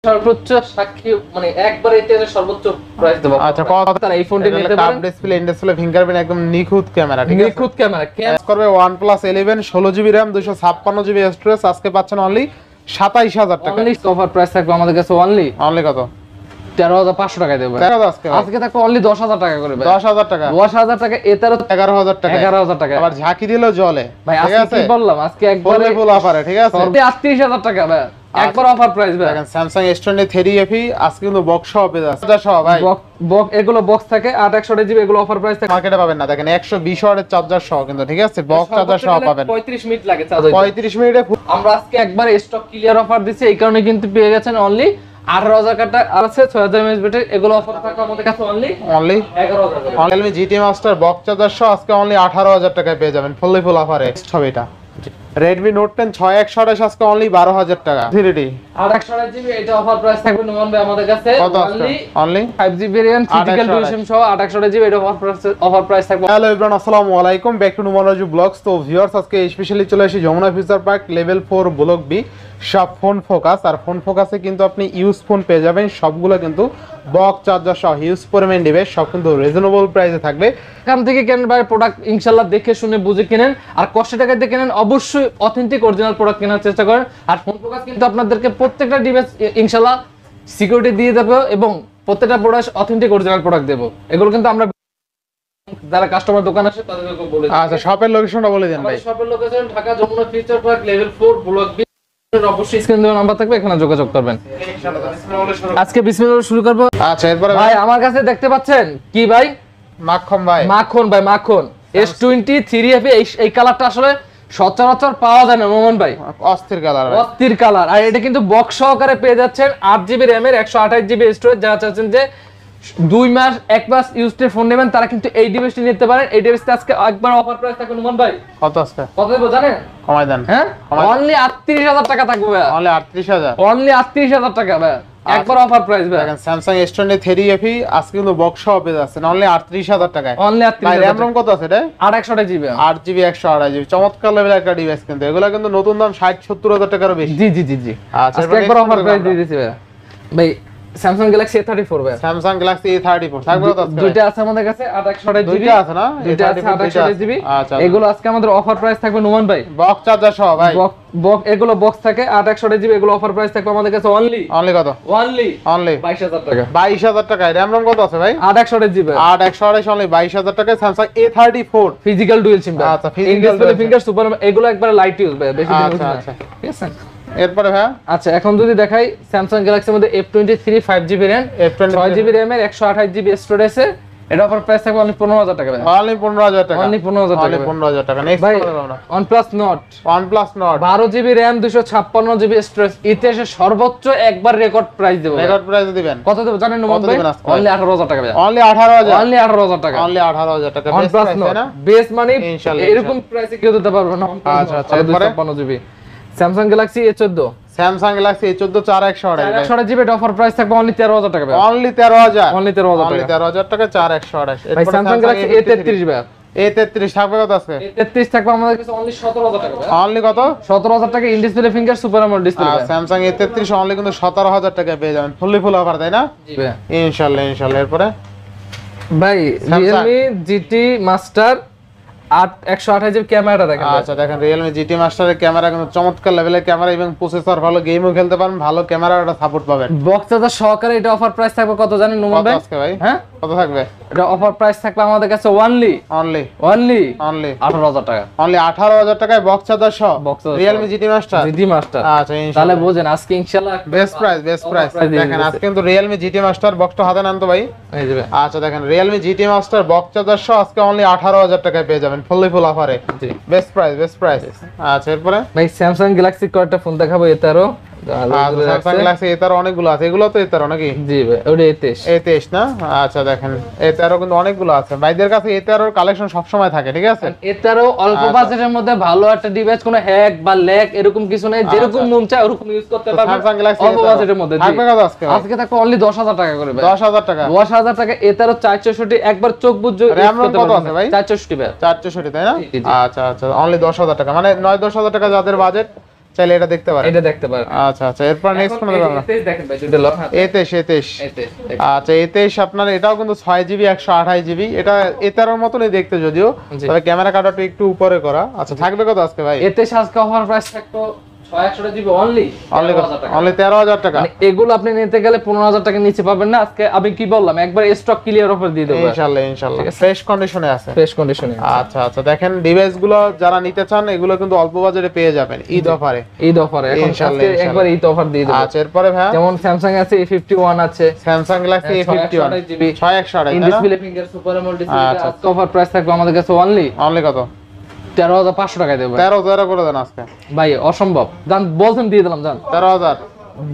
সর্বোচ্চ সাক্ষী মানে একবার ইতিহাসে সর্বোচ্চ প্রাইস দেব। আচ্ছা কত এই ফোনটি নিতে পারেন। ডিসপ্লে ইন ডিসপ্লে ফিঙ্গারপ্রিন্ট একদম নিখুঁত ক্যামেরা, ঠিক আছে? নিখুঁত ক্যামেরা করবে OnePlus 11 16GB RAM 256GB storage. আজকে পাচ্ছেন অনলি 27000 টাকা। অনলি অফার প্রাইস থাকবে আমাদের কাছে অনলি কত? 13500 টাকায় দেব। আজকে থাকবে অনলি 10000 টাকা করে ভাই। 10000 টাকা 10000 টাকা এটার 11000 টাকা 11000 টাকা আবার ঝাঁকি দিলেও জ্বলে ভাই। ঠিক আজকে আছে? কি বললাম আজকে একবারে ফুল অফারে, ঠিক আছে? 38000 টাকা ভাই একবার অফার প্রাইস ভাই। দেখেন Samsung S23 FE আজকে কিন্তু বক্স সহ পেয়ে যাচ্ছে। সহ ভাই বক্স এগুলো বক্স থাকে 8128GB এগুলো অফার প্রাইস থাকে। মার্কেটে পাবেন না, দেখেন 120 ওয়াটের চার্জার সহ কিন্তু, ঠিক আছে? বক্স চার্জার সহ পাবেন। 35 মিনিট লাগে চার্জ হইতে। 35 মিনিটে আমরা আজকে একবার স্টক ক্লিয়ার অফার দিছি, এই কারণে কিন্তু পেয়ে গেছেন অনলি 18000 টাকা আছে 6000 mAh ব্যাটারি। এগুলো অফার থাকবে আমাদের কাছে অনলি 11000 টাকা। Realme GT Master box charger সহ আজকে অনলি 18000 টাকায় পেয়ে যাবেন ফুল অফারে। হবে এটা Redmi Note 10 6128 আজকে অনলি 12000 টাকা। 3D 828GB এটা অফার প্রাইস থাকবে নোমান ভাই আমাদের কাছে only 5GB variant physical duration সহ 828GB এটা অফার প্রাইস থাকবে। হ্যালো এভরিওয়ান, আসসালামু আলাইকুম, back to Noman Raju blogs. তো ভিউয়ার্স আজকে স্পেশালি চলে আসি Jamuna future park level 4 block B সব ফোন ফোকাস। আর ফোন ফোকাসে কিন্তু আপনি ইউজ ফোন পেয়ে যাবেন, সবগুলো কিন্তু বক্স চার্জার সহ হিউজ পরিমাণ ডিভাইস, সব কিন্তু রিজনেবল প্রাইসে থাকবে। এখান থেকে কেনেন ভাই প্রোডাক্ট ইনশাআল্লাহ দেখে শুনে বুঝে কিনেন, আর কষ্ট টাকা দিয়ে কিনেন অবশ্যই অথেন্টিক অরিজিনাল প্রোডাক্ট কেনার চেষ্টা করেন। আর ফোন ফোকাস কিন্তু আপনাদেরকে প্রত্যেকটা ডিভাইস ইনশাআল্লাহ সিকিউরিটি দিয়ে দেবে এবং প্রত্যেকটা প্রোডাক্ট অথেন্টিক অরিজিনাল প্রোডাক্ট দেব। এগুলো কিন্তু আমরা যারা কাস্টমার দোকান আসে তাদেরকে বলে দিই। আচ্ছা শপের লোকেশনটা বলে দেন ভাই। শপের location Dhaka Jamuna future park level 4 block B. অবশ্যই স্ক্রিন দেওয়া নাম্বার থাকবে, এখানে যোগাযোগ করবেন। আজকে বিসমিল্লাহ শুরু করব। আচ্ছা এরপরে ভাই আমার কাছে দেখতে পাচ্ছেন কি ভাই? মাখন ভাই, মাখন ভাই, মাখন S23 FE। এই কালারটা আসলে সচরাচর পাওয়া যায় না মোহন ভাই। অস্থির কালার, অস্থির কালার। আর এটা কিন্তু বক্স সহকারে পেয়ে যাচ্ছেন 8GB RAM এর 128GB স্টোরেজ। যারা চাচ্ছেন যে 2 মাস 1 মাস ইউজড ফোন নেবেন তারা কিন্তু এই ডিভাইসটি নিতে পারেন। এই ডিভাইসটা আজকে একবার অফার প্রাইস থাকবে মোহন ভাই। কত আজকে? কত দেব জানেন? কমাই দেন। হ্যাঁ অনলি 38000 টাকা থাকবে ভাই। অনলি 38000, অনলি 38000 টাকা ভাই একবার অফার প্রাইস ভাই। দেখেন Samsung S23 FE আজকে কিন্তু বক্স সহ পেয়ে যাচ্ছে অনলি 38000 টাকায়। অনলি 38000। RAM ROM কত আছে এটা? 828GB 8GB 128GB চমৎকার লেভেলের একটা ডিভাইস কিন্তু। এগুলা কিন্তু নতুন দাম 60-70 টাকারও বেশি। জি জি জি জি। আচ্ছা আজকে একবার অফার প্রাইস দিয়ে দিয়েছি ভাই। ভাই Samsung Galaxy A34 ভাই। Samsung Galaxy A34 থাকবে কত আজকে? দুইটা আছে আমাদের কাছে 828GB। দুইটা আছে না? দুইটা আছে 828GB। আচ্ছা এগুলো আজকে আমাদের অফার প্রাইস থাকবে নোমান ভাই। বক্স চার্জার সহ ভাই। এগুলো বক্স থাকে 828GB। এগুলো অফার প্রাইস থাকবে আমাদের কাছে অনলি কত? অনলি 22000 টাকা। 22000 টাকায়। RAM ROM কত আছে ভাই? 828GB 8128 অনলি 22000 টাকায় Samsung A34 physical dual SIM ভাই। আচ্ছা ফিজিক্যাল ফিঙ্গার সুপার এগুলো একবার লাইট ইউজ ভাই, বেশি দিন ইউজ না। আচ্ছা ঠিক আছে। এরপরে ভাই আচ্ছা এখন যদি দেখাই Samsung Galaxy এর মধ্যে F23 5GB RAM 6GB RAM এর 128GB স্টোরেজ এর এটা অফার প্রাইস থাকবে অনলি 15000 টাকা ভাই। অনলি 15000 টাকা। অনলি 15000 টাকা। 15000 টাকা। নেক্সট ভাই আমরা OnePlus Nord 12GB RAM 256GB storage ইতিহাসের সর্বোচ্চ একবার রেকর্ড প্রাইস দেব। রেকর্ড প্রাইস দিবেন। কত দেব জানেন নোমান ভাই? অনলি 18000 টাকা ভাই। অনলি 18000। অনলি 18000 টাকা। অনলি 18000 টাকা। OnePlus Nord বেস মানে ইনশাআল্লাহ এরকম প্রাইসে কেউ দিতে পারবে না। আচ্ছা আচ্ছা। এরপরে 256GB Samsung Galaxy A14 Samsung Galaxy A14 4128 এটা অফার প্রাইস থাকবে অনলি 13000 টাকা ভাই। অনলি 13000। অনলি 13000 টাকা। অনলি 13000 টাকা 4128। ভাই Samsung Galaxy A33 ভাই। A33 থাকবে কত আজকে? A33 থাকবে আমাদের কাছে অনলি 17000 টাকা ভাই। অনলি কত? 17000 টাকা in display finger super AMOLED display ভাই। Samsung A33 অনলি কিন্তু 17000 টাকায় পেয়ে যাবেন ফুল অফার, তাই না? জি ভাই ইনশাআল্লাহ ইনশাআল্লাহ। এরপরে ভাই Realme GT Master 128GB ক্যামেরাটা দেখেন। আচ্ছা দেখেন Realme GT Master এর ক্যামেরা কিন্তু চমৎকার লেভেলের ক্যামেরা এবং প্রসেসর ভালো, গেমও খেলতে পারেন, ভালো ক্যামেরাটা সাপোর্ট পাবেন। বক্স চার্জার সহকারে এটা অফার প্রাইস থাকবে কত জানেন নোমান ভাই? কত আজকে ভাই? হ্যাঁ কত থাকবে? এটা অফার প্রাইস থাকবে আমাদের কাছে অনলি 18000 টাকা। অনলি 18000 টাকায় বক্স চার্জার সহ box charger Realme GT Master। আচ্ছা তাহলে ইনশাআল্লাহ বুঝেন আজকে ইনশাআল্লাহ বেস্ট প্রাইস। দেখেন আজকে কিন্তু Realme GT Master বক্সটা হাতে নেন তো ভাই। এই যে ভাই আচ্ছা দেখেন Realme GT Master box charger সহ আজকে অনলি 18000 টাকায় পেয়ে যাবেন ফুল অফারে। জি বেস্ট প্রাইস। আচ্ছা এরপরে ভাই Samsung Galaxy কয়টা ফোন দেখাবো? A13 Samsung Galaxy A13 অনেকগুলো আছে। এগুলো তো A13 নাকি? জি ভাই ওটা A23 না? আচ্ছা দেখেন A13 কিন্তু অনেকগুলো আছে ভাইদের কাছে। A13 এর কালেকশন সব সময় থাকে, ঠিক আছে? A13 অল্প বাজেটের মধ্যে ভালো একটা ডিভাইস, কোনো হ্যাক বা ল্যাগ এরকম কিছু নাই, যেরকম মন চায় ওরকম ইউজ করতে পারবেন Samsung Galaxy অল্প বাজেটের মধ্যে। থাকবে কত আজকে? আজকে থাকবে অনলি 10000 টাকা করে ভাই। 10000 টাকা। 10000 টাকা A13 464 একবার চোখ বুঝে RAM ROM কত আছে ভাই? 464 ভাই। 464 তাই না? জি, জি। আচ্ছা অনলি 10000 টাকা, মানে 9-10 হাজার টাকা যাদের বাজেট চাইলে এটা দেখতে পারেন, এটা দেখতে পারেন। আচ্ছা আচ্ছা, এরপর নেক্সট কোন দেখব আমরা? এই দেখেন ভাই যদি লং হাতে A23 আচ্ছা A23 আপনার এটাও কিন্তু 6GB 128GB, এটা A13 এর মতনই দেখতে যদিও, তবে ক্যামেরা কাটাটা একটু উপরে করা। আচ্ছা থাকবে কত আজকে ভাই? A23 আজকে অফার প্রাইস থাকতো 661GB অনলি 13000 টাকা। মানে এগুলো আপনি নিতে গেলে 15000 টাকা নিচে পাবেন না। আজকে আমি কি বললাম, একবার স্টক ক্লিয়ার অফার দিয়ে দেব ইনশাআল্লাহ ইনশাআল্লাহ, ফ্রেশ কন্ডিশনে আছে, ফ্রেশ কন্ডিশনে। আচ্ছা আচ্ছা, দেখেন ডিভাইস গুলো যারা নিতে চান এগুলো কিন্তু অল্প বাজারে পেয়ে যাবেন ঈদ অফারে, এখন আজকে একবার ঈদ অফার দিয়ে দেব। আচ্ছা এরপরে ভাই যেমন স্যামসাং আছে A51 আছে, Samsung Galaxy A51 6128 in display finger super AMOLED display. আজকে অফার প্রাইস থাকবে আমাদের কাছে অনলি কত? 13500 টাকায় দেব। 13000 করে দেন আজকে ভাই, অসম্ভব। জান বলছেন দিয়ে দিলাম, জান 13000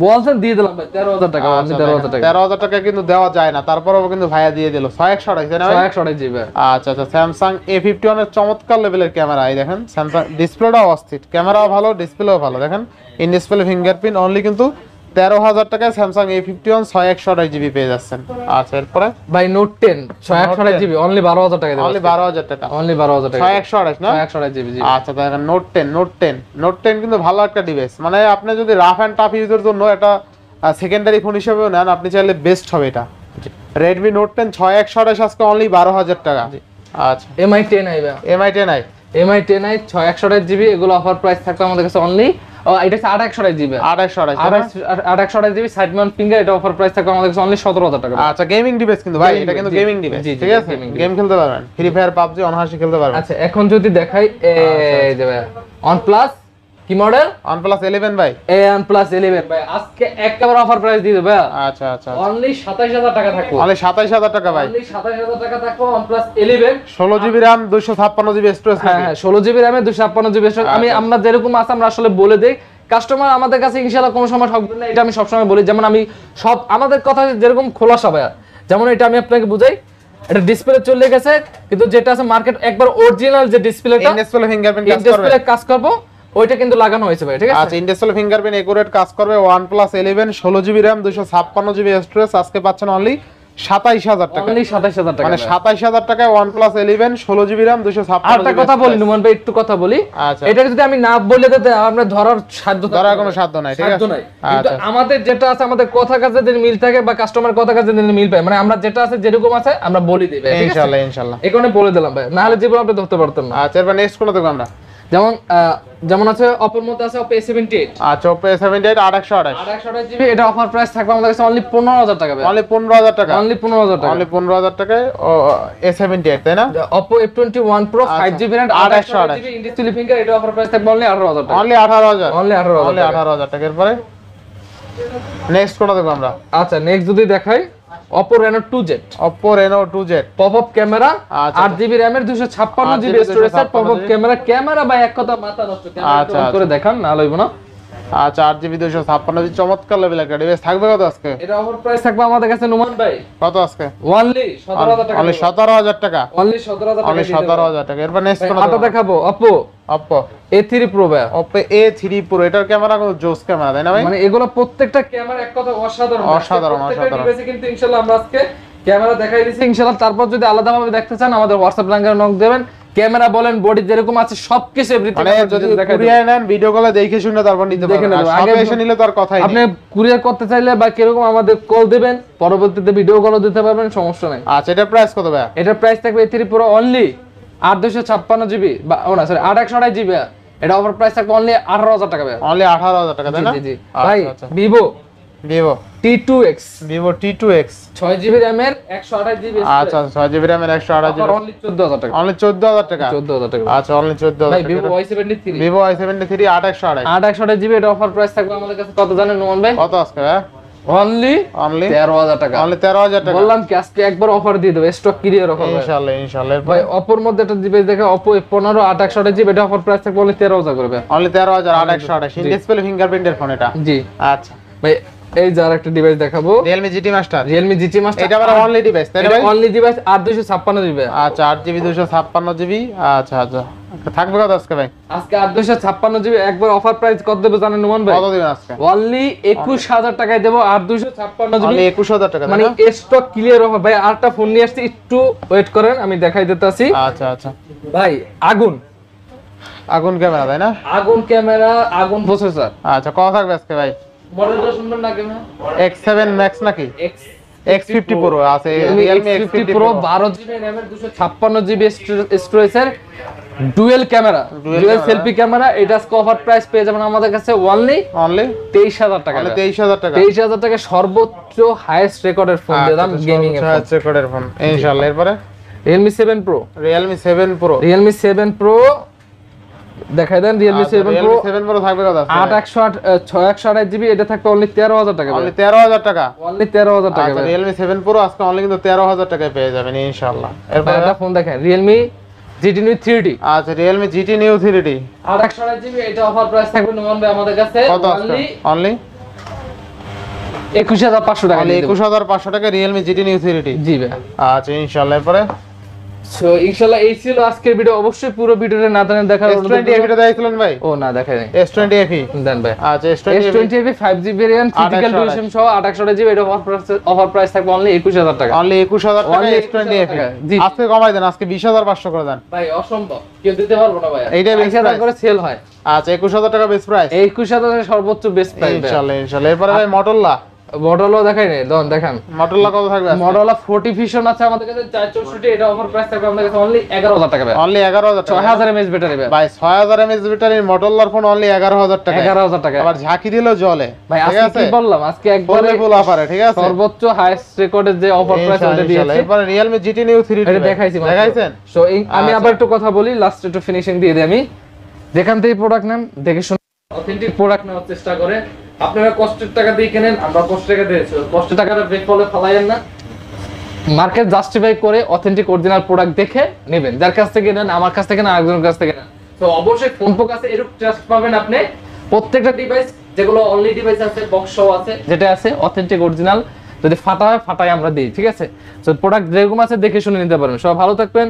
বলছেন দিয়ে দিলাম ভাই, 13000 টাকা অনলি 13000 টাকা। 13000 টাকা কিন্তু দেওয়া যায় না, তারপরেও কিন্তু ভাইয়া দিয়ে দিল 6128 তাই না ভাই? 128 জিবি। আচ্ছা আচ্ছা, স্যামসাং A51 এর চমৎকার লেভেলের ক্যামেরা, এই দেখেন স্যামসাং ডিসপ্লেটাও অস্থির, ক্যামেরাও ভালো, ডিসপ্লেও ভালো, দেখেন ইন ডিসপ্লে ফিঙ্গারপ্রিন্ট অনলি কিন্তু 13000 টাকায় স্যামসাং A51 6128GB পেয়ে যাচ্ছেন। আচ্ছা এরপরে ভাই নোট 10 6128 জিবি অনলি 12000 টাকা দেব। অনলি 12000 টাকা, অনলি 12000 টাকা 6128 না? 6128 জিবি। আচ্ছা দেখেন নোট 10 কিন্তু ভালো একটা ডিভাইস, মানে আপনি যদি রাফ এন্ড টাফ ইউজের জন্য এটা সেকেন্ডারি ফোন হিসেবেও নেন, আপনি চাইলে বেস্ট হবে এটা। Redmi Note 10 6128 আজকে অনলি 12000 টাকা। আচ্ছা MI 10 আইবে, MI 10i 6128 জিবি, এগুলো অফার প্রাইস থাকবে আমাদের কাছে অনলি, এটা হচ্ছে 828 GB, 828 GB side Mount finger, এটা অফার প্রাইস থাকবে আমাদের কাছে অনলি 17000 টাকা। আচ্ছা গেমিং ডিভাইস কিন্তু ভাই, এটা কিন্তু গেমিং ডিভাইস, ঠিক আছে, গেম খেলতে পারবেন, ফ্রি ফায়ার পাবজি অনহাসি খেলতে পারবেন। আচ্ছা এখন যদি দেখাই এই যে ভাই OnePlus কি মডেল? OnePlus 11 ভাই, OnePlus 11 ভাই আজকে একেবারে অফার প্রাইস দিয়ে দেব ভাই। আচ্ছা আচ্ছা, অনলি 27000 টাকা থাকবে, অনলি 27000 টাকা ভাই, অনলি 27000 টাকা থাকবে OnePlus 11 16GB RAM 256GB storage. হ্যাঁ 16GB RAM 256GB স্টোরেজ। আমরা যেরকম আছে আমরা আসলে বলে দেই, কাস্টমার আমাদের কাছে ইনশাআল্লাহ কোনো সময় ঠকবে না, এটা আমি সবসময় বলি। যেমন আমি সব আমাদের কথা যেরকম খোলাসা ভাই, যেমন এটা আমি আপনাকে বুঝাই, এটা ডিসপ্লে চলে গেছে কিন্তু যেটা আছে মার্কেট একবার অরিজিনাল যে ডিসপ্লেটা ইন ডিসপ্লে ফিঙ্গারপ্রিন্ট কাজ করবে, ডিসপ্লে কাজ করব ওইটা কিন্তু লাগানো হয়েছে ভাই, ঠিক আছে। আচ্ছা ইন ডিসপ্লে ফিঙ্গারপ্রিন্ট একুরেট কাজ করবে। OnePlus 11 16GB RAM 256GB storage আজকে পাচ্ছেন অনলি 27000 টাকা, অনলি 27000 টাকা, মানে 27000 টাকায় OnePlus 11 16GB RAM 256GB। আরেকটা কথা বলি নুমান ভাই, একটু কথা বলি, আচ্ছা এটা যদি আমি না বলে দিতে আমরা ধরার সাধ্য ধরার কোনো সাধ্য নাই, ঠিক আছে। কিন্তু আমাদের যেটা আছে, আমাদের কথা কাজে যদি মিল থাকে বা কাস্টমার কথা কাজে যদি মিল পায়, মানে আমরা যেটা আছে যেরকম আছে আমরা বলি দিই ভাই, ঠিক আছে ইনশাআল্লাহ ইনশাআল্লাহ, এই কারণে বলে দিলাম ভাই, না হলে জীবন আপনি ধরতে পারতেন না। আচ্ছা এবার নেক্সট কোন দেখব আমরা? যেমন আছে অপর মধ্যে আছে Oppo A78, আচ্ছা Oppo A78 828 জিবি, এটা অফার প্রাইস থাকবে আমাদের কাছে অনলি 15000 টাকা ভাই, অনলি 15000 টাকা, অনলি 15000 টাকা, অনলি 15000 টাকায় A78 তাই না? Oppo F21 Pro 5GB RAM 828 GB in display finger, এটা অফার প্রাইস থাকবে অনলি 18000 টাকা, অনলি 18000, অনলি 18000 টাকা। এরপরে নেক্সট কোন দেখব আমরা? আচ্ছা নেক্সট যদি দেখাই Oppo Reno 2Z, Oppo Reno 2Z pop up camera 8GB RAM এর 256GB স্টোরেজ, পপআপ ক্যামেরা ভাই এক কথা মাথা নষ্ট, ক্যামেরা অন করে দেখান না লইব না। আচ্ছা 8GB 256GB চমৎকার লেভেল একটা ডিভাইস থাকবে কত আজকে? এটা অফার প্রাইস থাকবে আমাদের কাছে নুমান ভাই কত আজকে? অনলি 17000 টাকা, অনলি 17000 টাকা, অনলি 17000 টাকা, অনলি 17000 টাকা। এরপর নেক্সট কোন আটা দেখাবো Oppo A3 Pro ভাই, Oppo A3 Pro, এটার ক্যামেরা কত জোস ক্যামেরা তাই না ভাই? মানে এগুলো প্রত্যেকটা ক্যামেরা এক কথা অসাধারণ, অসাধারণ। ডিভাইসে কিন্তু ইনশাআল্লাহ আমরা আজকে ক্যামেরা দেখাই দিছি ইনশাআল্লাহ। তারপর যদি আলাদাভাবে দেখতে চান আমাদের WhatsApp লাইনে নক দেবেন, ক্যামেরা বলেন বডি যেরকম আছে সবকিছু এভরিথিং, মানে যদি কুরিয়ার নেন ভিডিও কলে দেখে শুনে তারপর নিতে পারবেন, আর সবে এসে নিলে তো আর কথাই নেই। আপনি কুরিয়ার করতে চাইলে বা কিরকম আমাদের কল দিবেন, পরবর্তীতে ভিডিও কলও দিতে পারবেন, সমস্যা নাই। আচ্ছা এটার প্রাইস কত ভাই? এটার প্রাইস থাকবে A3 Pro অনলি 8256GB বা না সরি 828GB, এটা অফার প্রাইস থাকবে অনলি 18000 টাকা ভাই, অনলি 18000 টাকা তাই না? জি জি ভাই। Vivo T2X 6GB RAM এর 128GB, আচ্ছা 6GB RAM এর 128GB অনলি 14000 টাকা, অনলি 14000 টাকা, 14000 টাকা। আচ্ছা অনলি 14000 ভাই টাকা। Vivo Y73 Vivo Y73 828GB, এটা অফার প্রাইস থাকবে আমাদের কাছে কত জানেন নুমান ভাই? কত আজকে ভাই? অনলি 13000 টাকা, অনলি 13000 টাকা। বললাম কি আজকে একবার অফার দিয়ে দেব, স্টক ক্লিয়ার অফার ইনশাআল্লাহ ইনশাআল্লাহ। ভাই Oppo এর মধ্যে একটা ডিভাইস দেখে Oppo F15 828GB, এটা অফার প্রাইস থাকবে অনলি 13000 করবে, অনলি 13828 ইন ডিসপ্লে ফিঙ্গারপ্রিন্টের ফোন এটা। জি আচ্ছা ভাই এই যার একটা ডিভাইস দেখাবো Realme GT Master, Realme GT Master, এটা আবার অনলি ডিভাইস তাই না ভাই? অনলি ডিভাইস 8256GB, আচ্ছা 8GB 256GB। আচ্ছা আচ্ছা থাকবে কত আজকে ভাই? আজকে 8256GB একবার অফার প্রাইস কত দেব জানেন নুমান ভাই? কত দিবেন আজকে? অনলি 21000 টাকায় দেব 8256GB, অনলি 21000 টাকা মানে স্টক ক্লিয়ার অফার ভাই। আরটা ফোন নিয়ে আসছি, একটু ওয়েট করেন আমি দেখাই দিতেছি। আচ্ছা আচ্ছা ভাই আগুন আগুন ক্যামেরা তাই না? আগুন ক্যামেরা, আগুন প্রসেসর। আচ্ছা কত থাকবে আজকে ভাই? মডেলটা শুনবেন না কেন? X7 Max নাকি? X50 Pro আছে, Realme X50 Pro 12GB RAM এর 256GB স্টোরেজের dual camera, dual selfie camera. এটা অফার প্রাইস পেয়ে যাবেন আমাদের কাছে অনলি 23000 টাকা। 23000 টাকা, 23000 টাকা সর্বোচ্চ হাইয়েস্ট রেকর্ডের ফোন দিলাম, গেমিং এর হাইয়েস্ট রেকর্ডের ফোন ইনশাআল্লাহ। এরপরে Realme 7 Pro, Realme 7 Pro, Realme 7 Pro দেখাই দেন। Realme 7 Pro 7 Pro থাকবে কত? 6128GB, এটা থাকবে অনলি 13000 টাকা। অনলি 13000 টাকা, অনলি 13000 টাকা। আচ্ছা Realme 7 Pro আজকে অনলি কিন্তু 13000 টাকায় পেয়ে যাবেন ইনশাআল্লাহ। এরপর একটা ফোন দেখেন Realme GT Neo 3D। আচ্ছা Realme GT Neo 3D 6128GB, এটা অফার প্রাইস থাকবে নোমান ভাই আমাদের কাছে কত আজকে? অনলি 21500 টাকা। অনলি 21500 টাকা Realme GT Neo 3D। জি ভাই। আচ্ছা ইনশাআল্লাহ। এরপরে সো ইনশাআল্লাহ এই ছিল আজকের ভিডিও। অবশ্যই পুরো ভিডিওটা না জানেন দেখার অনুরোধ S20 FE টা দেখাইছিলেন ভাই? ও না দেখাই নাই। S20 FE দেন ভাই। আচ্ছা S20 S20 5GB variant, physical duration সহ 28GB, এটা অফার প্রাইস থাকবে অনলি 21000 টাকা। অনলি 21000 টাকা Only S20 FE। জি। আজকে কমাই দেন, আজকে 20500 করে দেন ভাই অসম্ভব, কেউ দিতে পারবো না ভাই। এইটাই best 21000 price। করে সেল হয়। আচ্ছা 21000 টাকা বেস্ট প্রাইস 21000 টাকা সর্বোচ্চ বেস্ট প্রাইস। ইনশাআল্লাহ ইনশাআল্লাহ। এরপরে ভাই Motorola, মডেলও দেখাই নাই, দন দেখান। Motorola কত থাকবে আজকে? মডেলা 40 ভিশন আছে আমাদের কাছে 464, এটা অফার প্রাইস থাকবে আমাদের কাছে অনলি 11000 টাকা ভাই। অনলি 11000 টাকা। 6000 mAh ব্যাটারি ভাই। ভাই 6000 mAh ব্যাটারির Motorola ফোন অনলি 11000 টাকা। 11000 টাকা। আবার ঝাঁকি দিলেও জ্বলে। ভাই ঠিক আজকে আছে? কি বললাম, আজকে একবারে ফুল অফারে, ঠিক আছে? সর্বোচ্চ হাইয়েস্ট রেকর্ডের যে অফার প্রাইস ওটা ইনশাআল্লাহ। দিয়েছি। এরপরে Realme GT Neo 3D এটা দেখাইছি মাত্র। দেখাইছেন? সো আমি আচ্ছা। আবার একটু কথা বলি, লাস্ট একটু ফিনিশিং দিয়ে দিই। আমি যেখান থেকে প্রোডাক্ট নেন দেখে শুনে অথেন্টিক প্রোডাক্ট নেওয়ার চেষ্টা করে। আপনারা কষ্টের টাকা দিয়ে কেনেন, আমরা কষ্টের টাকা দিয়েছি, কষ্টের টাকাটা ব্রেক ফলে ফলাইয়েন না। মার্কেট জাস্টিফাই করে অথেন্টিক অরিজিনাল প্রোডাক্ট দেখে নেবেন। যার কাছ থেকে নেন, আমার কাছ থেকে না, আরেকজনের কাছ থেকে নেন। তো অবশ্যই ফোনপো কাছে এরকম ট্রাস্ট পাবেন আপনি। প্রত্যেকটা ডিভাইস যেগুলো অনলি ডিভাইস আছে, বক্স সহ আছে, যেটা আছে অথেন্টিক অরিজিনাল, যদি ফাটা হয় ফাটাই আমরা দিই, ঠিক আছে? তো প্রোডাক্ট যেরকম আছে দেখে শুনে নিতে পারবেন। সবাই ভালো থাকবেন,